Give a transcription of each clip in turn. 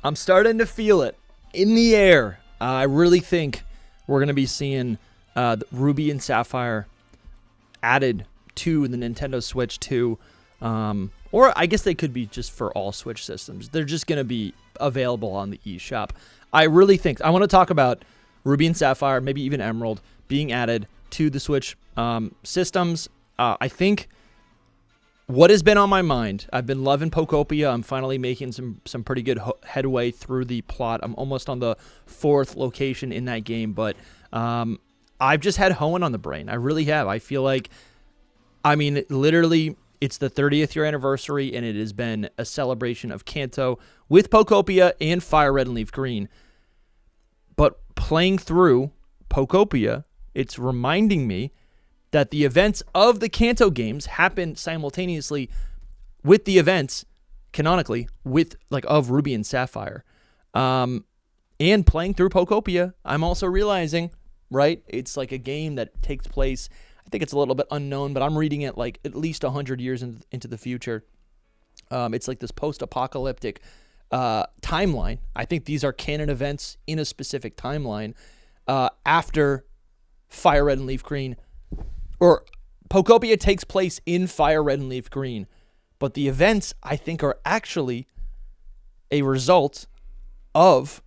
I'm starting to feel it in the air. I really think we're going to be seeing Ruby and Sapphire added to the Nintendo Switch 2. Or I guess they could be just for all Switch systems. They're just going to be available on the eShop. I really think, I want to talk about Ruby and Sapphire, maybe even Emerald, being added to the Switch systems. I think what has been on my mind, I've been loving Pokopia. I'm finally making some pretty good headway through the plot. I'm almost on the 4th location in that game, but I've just had Hoenn on the brain. I really have. I feel like, literally, it's the 30th year anniversary, and it has been a celebration of Kanto with Pokopia and Fire Red and Leaf Green. But playing through Pokopia, it's reminding me that the events of the Kanto games happen simultaneously with the events, canonically, of Ruby and Sapphire. And playing through Pokopia, I'm also realizing, right, it's like a game that takes place, I think it's a little bit unknown, but I'm reading it like at least 100 years into the future. It's like this post-apocalyptic timeline. I think these are canon events in a specific timeline after Fire Red and Leaf Green. Or Pokopia takes place in Fire Red and Leaf Green, but the events, I think, are actually a result of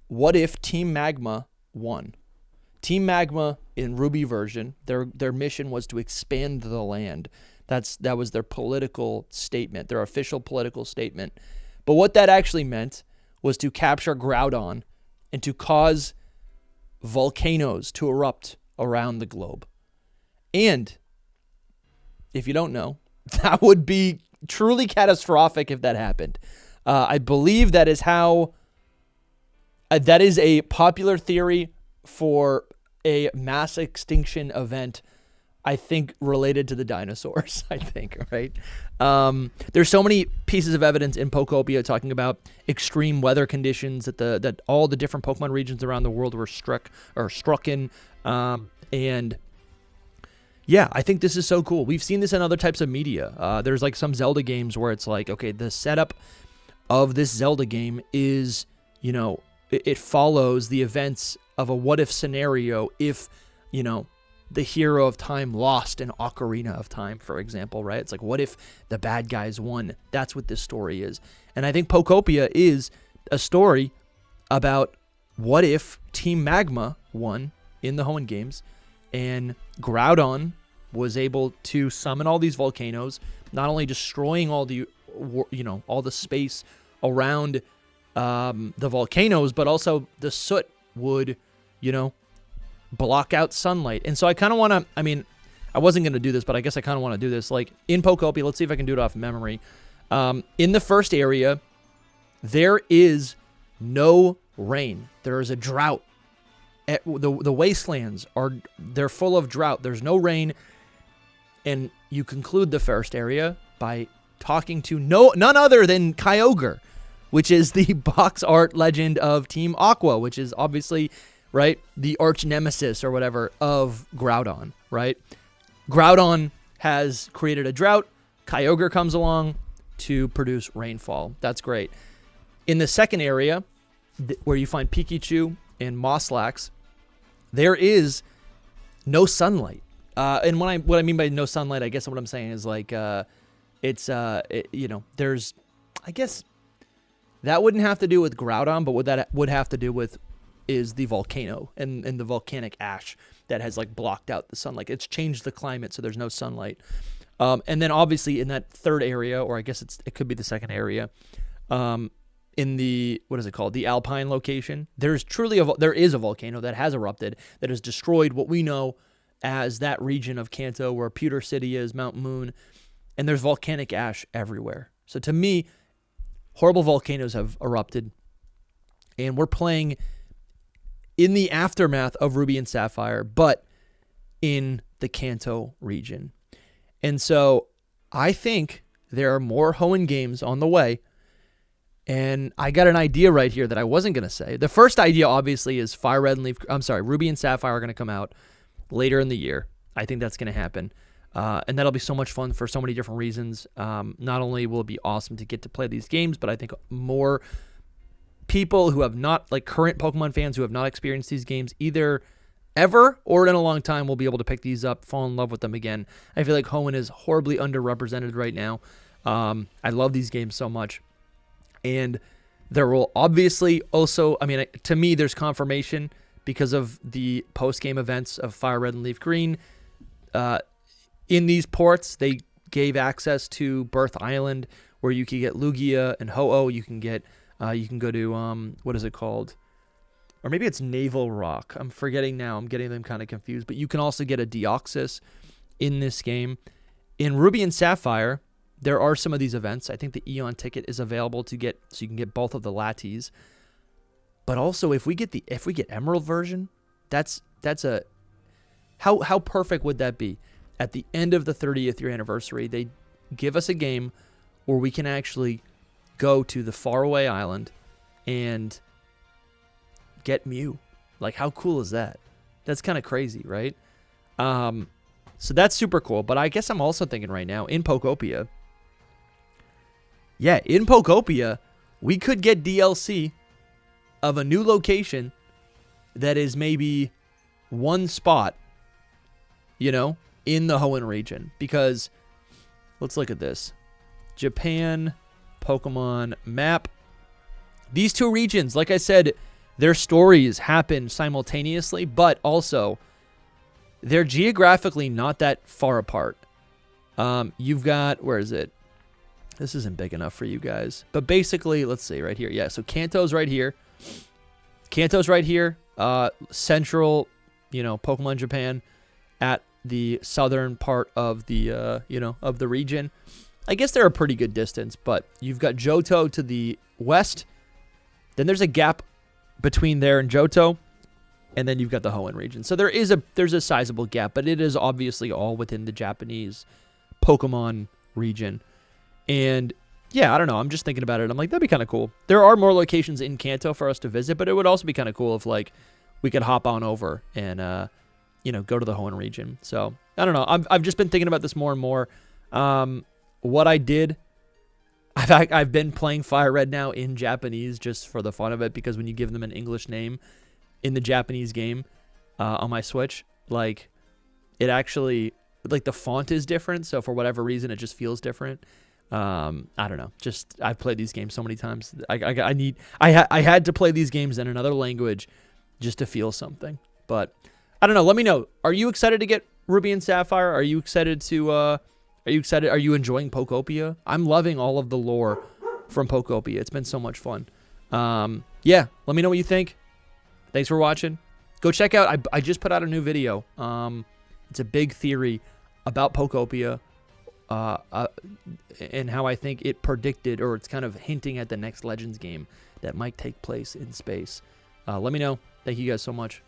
what if Team Magma won. Team Magma in Ruby version, their mission was to expand the land. That was their political statement, their official political statement. But what that actually meant was to capture Groudon and to cause volcanoes to erupt around the globe. And if you don't know, that would be truly catastrophic if that happened. I believe that is how that is a popular theory for a mass extinction event, I think, related to the dinosaurs, I think, right? There's so many pieces of evidence in Pokopia talking about extreme weather conditions that all the different Pokemon regions around the world were struck in. And yeah, I think this is so cool. We've seen this in other types of media. There's like some Zelda games where it's like, okay, the setup of this Zelda game is, it follows the events of a what-if scenario if, the hero of time lost an Ocarina of Time, for example, right? It's like, what if the bad guys won? That's what this story is. And I think Pokopia is a story about what if Team Magma won in the Hoenn games, and Groudon was able to summon all these volcanoes, not only destroying all the space around the volcanoes, but also the soot would, block out sunlight. And so I kind of want to, I wasn't going to do this, but I guess I kind of want to do this. Like in Pokopia, let's see if I can do it off memory. In the first area, there is no rain. There is a drought. The wastelands they're full of drought. There's no rain. And you conclude the first area by talking to none other than Kyogre, which is the box art legend of Team Aqua, which is obviously, right, the arch nemesis or whatever of Groudon, right? Groudon has created a drought. Kyogre comes along to produce rainfall. That's great. In the second area, where you find Pikachu and Mosslax, there is no sunlight. And what I mean by no sunlight, I guess what I'm saying is like, there's, I guess that wouldn't have to do with Groudon, but what that would have to do with is the volcano and the volcanic ash that has like blocked out the sunlight. It's changed the climate, so there's no sunlight. And then obviously in that third area, or I guess it could be the second area, in the, what is it called? The Alpine location. There is a volcano that has erupted that has destroyed what we know as that region of Kanto where Pewter City is, Mount Moon, and there's volcanic ash everywhere. So to me, horrible volcanoes have erupted, and we're playing in the aftermath of Ruby and Sapphire, but in the Kanto region. And so I think there are more Hoenn games on the way. And I got an idea right here that I wasn't going to say. The first idea, obviously, is Ruby and Sapphire are going to come out later in the year. I think that's going to happen. And that'll be so much fun for so many different reasons. Not only will it be awesome to get to play these games, but I think more people who have not, like current Pokemon fans who have not experienced these games either ever or in a long time will be able to pick these up, fall in love with them again. I feel like Hoenn is horribly underrepresented right now. I love these games so much. And there will obviously also, I mean, to me, there's confirmation because of the post-game events of Fire Red and Leaf Green. In these ports, they gave access to Birth Island, where you can get Lugia and Ho-Oh. You can go to, what is it called? Or maybe it's Naval Rock. I'm forgetting now. I'm getting them kind of confused. But you can also get a Deoxys in this game. In Ruby and Sapphire, there are some of these events. I think the Eon ticket is available to get, so you can get both of the Latis. But also, if we get Emerald version, that's a how perfect would that be? At the end of the 30th year anniversary, they give us a game where we can actually go to the faraway island and get Mew. Like, how cool is that? That's kind of crazy, right? So that's super cool. But I guess I'm also thinking right now, in Pokopia, we could get DLC of a new location that is maybe one spot, in the Hoenn region. Because, let's look at this. Japan, Pokemon map. These two regions, like I said, their stories happen simultaneously, but also they're geographically not that far apart. You've got, where is it? This isn't big enough for you guys. But basically, let's see, right here. Yeah, so Kanto's right here. Central, Pokemon Japan at the southern part of the, of the region. I guess they're a pretty good distance, but you've got Johto to the west. Then there's a gap between there and Johto, and then you've got the Hoenn region. So there's a sizable gap, but it is obviously all within the Japanese Pokemon region. And yeah, I don't know. I'm just thinking about it. I'm like, that'd be kind of cool. There are more locations in Kanto for us to visit, but it would also be kind of cool if like we could hop on over and go to the Hoenn region. So I don't know. I've just been thinking about this more and more. What I did, I've been playing Fire Red now in Japanese just for the fun of it, because when you give them an English name in the Japanese game on my Switch, like it actually, like the font is different. So for whatever reason, it just feels different. I don't know. Just I've played these games so many times. I had to play these games in another language just to feel something. But I don't know. Let me know. Are you excited to get Ruby and Sapphire? Are you excited to? Are you excited? Are you enjoying Pokopia? I'm loving all of the lore from Pokopia. It's been so much fun. Yeah. Let me know what you think. Thanks for watching. Go check out. I just put out a new video. It's a big theory about Pokopia. And how I think it predicted, or it's kind of hinting at the next Legends game that might take place in space. Let me know. Thank you guys so much.